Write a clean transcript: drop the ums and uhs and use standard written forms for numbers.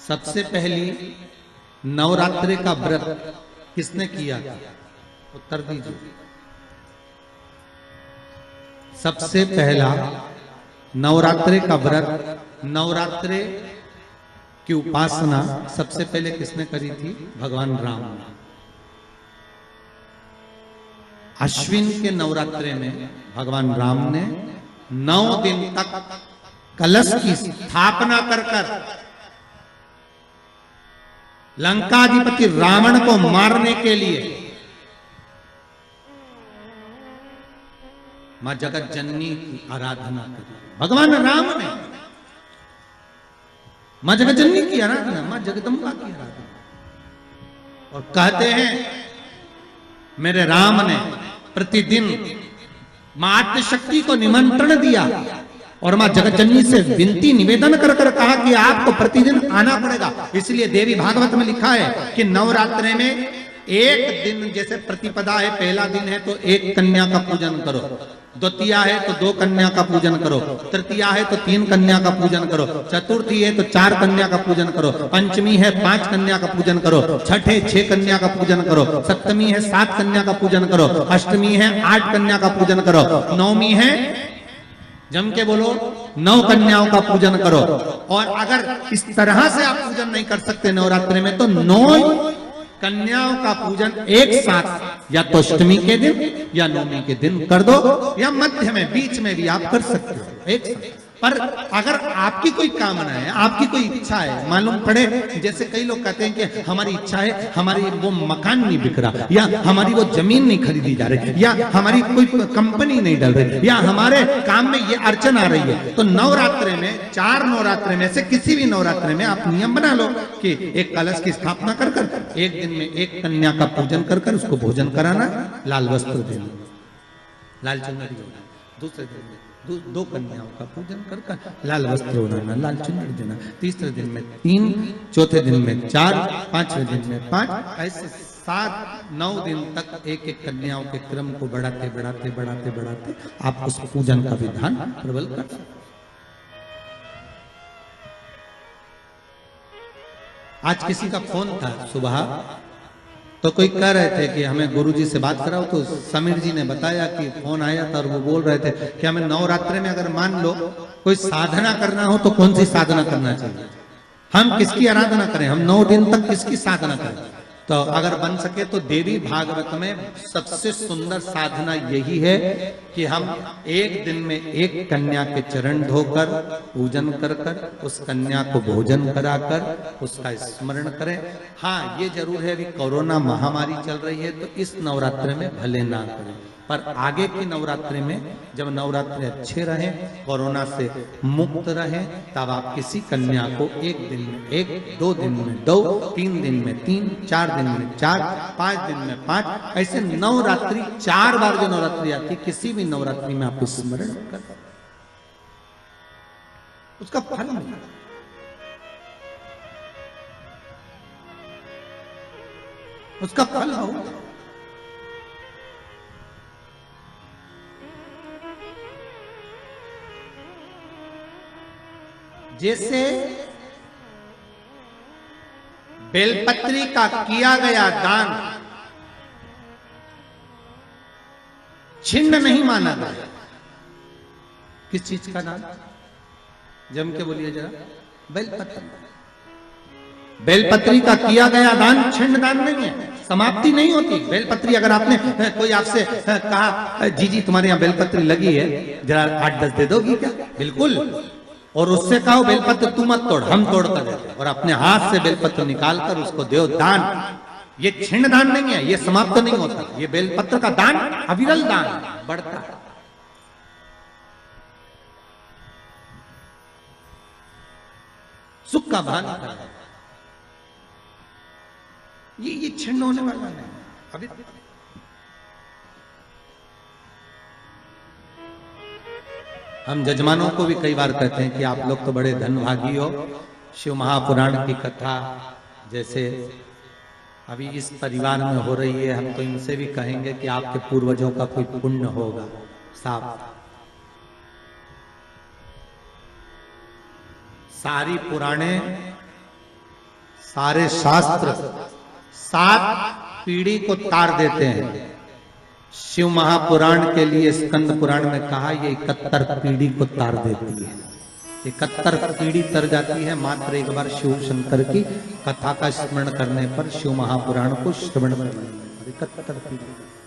सबसे पहली नवरात्रि का व्रत किसने किया? उत्तर दीजिए। सबसे पहला नवरात्रि का व्रत, नवरात्रि की उपासना सबसे पहले किसने करी थी? भगवान राम ने। अश्विन के नवरात्रि में भगवान राम ने 9 दिन तक कलश की स्थापना कर लंकाधिपति रावण को मारने के लिए मां जगत जननी की आराधना करी। भगवान राम ने मां जगत जननी की आराधना, मां जगदम्बा की आराधना। और कहते हैं मेरे राम ने प्रतिदिन मां आद्यशक्ति को निमंत्रण दिया और मां जगत जननी से विनती निवेदन कर कहा कि आपको प्रतिदिन आना पड़ेगा। इसलिए देवी भागवत में लिखा है कि नवरात्रि में एक दिन, जैसे प्रतिपदा है, पहला दिन है तो एक कन्या का पूजन करो, द्वितीया है तो 2 कन्या का पूजन करो, तृतीया है तो 3 कन्या का पूजन करो, चतुर्थी है तो 4 कन्या का पूजन करो, पंचमी है 5 कन्या का पूजन करो, छठ है 6 कन्या का पूजन करो, सप्तमी है 7 कन्या का पूजन करो, अष्टमी है 8 कन्या का पूजन करो, नवमी है, जम के बोलो, 9 कन्याओं का पूजन करो। और अगर इस तरह से आप पूजन नहीं कर सकते नवरात्रि में तो 9 कन्याओं का पूजन एक साथ या तो अष्टमी के दिन या नवमी के दिन कर दो, या मध्य में बीच में भी आप कर सकते हो एक साथ। पर अगर आपकी कोई कामना है, आपकी कोई इच्छा है, मालूम पड़े, जैसे कई लोग कहते हैं कि हमारी इच्छा है, हमारी वो मकान नहीं बिक रहा, या हमारी वो जमीन नहीं खरीदी जा रही, या हमारी कोई कंपनी नहीं डल रही, या हमारे काम में ये अड़चन आ रही है, तो नवरात्रि में 4 नवरात्रि में से किसी भी नवरात्रि में आप नियम बना लो कि एक कलश की स्थापना कर एक दिन में एक कन्या का पूजन कर उसको भोजन कराना, लाल वस्त्र देना, लाल चुनरी देना, दूसरे दिन में 2 कन्याओं का पूजन कर लाल वस्त्र ओढ़ाना, लाल चुनरी देना, तीसरे दिन में 3, चौथे दिन में 4, 5वें दिन में 5, ऐसे 7-9 दिन तक एक कन्याओं के क्रम को बढ़ाते आप उस पूजन का विधान प्रबल कर सकते। आज किसी का फोन था सुबह, तो कोई कह रहे थे कि हमें गुरुजी से बात कराओ, तो समीर जी ने बताया कि फोन आया था और वो बोल रहे थे कि हमें नवरात्रि में अगर मान लो कोई साधना करना हो तो कौन सी साधना करना चाहिए, हम किसकी आराधना करें, हम 9 दिन तक किसकी साधना करें। तो अगर बन सके तो देवी भागवत में सबसे सुंदर साधना यही है कि हम एक दिन में एक कन्या के चरण धोकर पूजन कर उस कन्या को भोजन कराकर उसका स्मरण करें। हाँ, ये जरूर है अभी कोरोना महामारी चल रही है तो इस नवरात्रि में भले ना करें, पर आगे की नवरात्रि में जब नवरात्रि अच्छे रहें, कोरोना से मुक्त रहें, तब आप किसी कन्या को एक दिन में 1, 2 दिन में 2, 3 दिन में 3, 4 दिन में 4, 5 दिन में 5, ऐसे नवरात्रि 4 बार जो नवरात्रि आती, किसी भी नवरात्रि में आप स्मरण कर उसका फल मिलेगा। उसका फल होगा। जैसे बेलपत्री का किया गया दान छिन्न नहीं माना गया। किस चीज का दान? जम के बोलिए जरा। बेलपत्री। बेलपत्री का किया गया दान छिन्न दान नहीं है, समाप्ति नहीं होती। बेलपत्री अगर आपने कोई आपसे कहा जी जी तुम्हारे यहाँ बेलपत्री लगी है, जरा 8-10 दे दोगी क्या? बिल्कुल। और उससे कहो बेलपत्र तू मत तोड़, हम तोड़ कर देते, और अपने हाथ से बेलपत्र निकालकर उसको दो दान। ये छिन्न दान नहीं है, ये समाप्त नहीं होता। ये बेलपत्र का दान अविरल दान बढ़ता है। सुख का भान ये छिन्न होने वाला नहीं अभी। हम जजमानों को भी कई बार कहते हैं कि आप लोग तो बड़े धनभागी हो, शिव महापुराण की कथा जैसे अभी इस परिवार में हो रही है, हम तो इनसे भी कहेंगे कि आपके पूर्वजों का कोई पुण्य होगा। साफ सारी पुराणे सारे शास्त्र 7 पीढ़ी को तार देते हैं। शिव महापुराण के लिए स्कंद पुराण में कहा ये 71 पीढ़ी को तार देती है। 71 पीढ़ी तर जाती है मात्र एक बार शिव शंकर की कथा का स्मरण करने पर, शिव महापुराण को श्रवण करने पर 71 पीढ़ी।